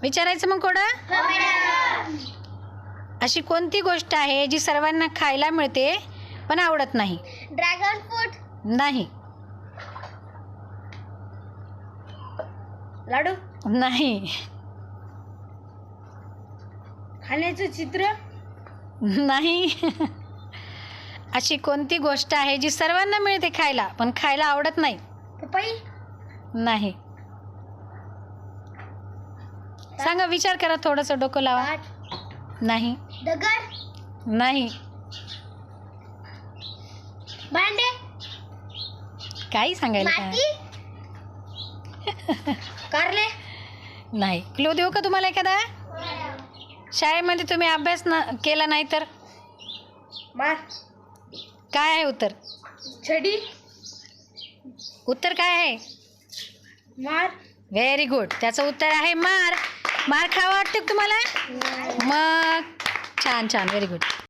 विचारायचं मग कोडं. अशी कोणती गोष्ट आहे जी सर्वांना खायला मिळते पण आवडत नाही? Dragon fruit. नाही. लाडू. नाही. खाण्याचं चित्र. नाही. अशी कोणती गोष्ट आहे जी सर्वांना मिळते खायला पण खायला आवडत नाही? पपई. नाही. सांगा, विचार करा, थोडंसं डोकं लावा. नाही. दगड. नाही. भांडे. काही सांगायला काय? माती. कारले. नाही. क्लू देऊ का तुम्हाला एखादा? शाळेमध्ये तुम्ही अभ्यास केला नाही तर मार. काय आहे उत्तर? छडी. उत्तर काय आहे? मार. Very good. त्याचं उत्तर आहे मार. मार खावा वाटते का तुम्हाला? मग छान छान, व्हेरी गुड.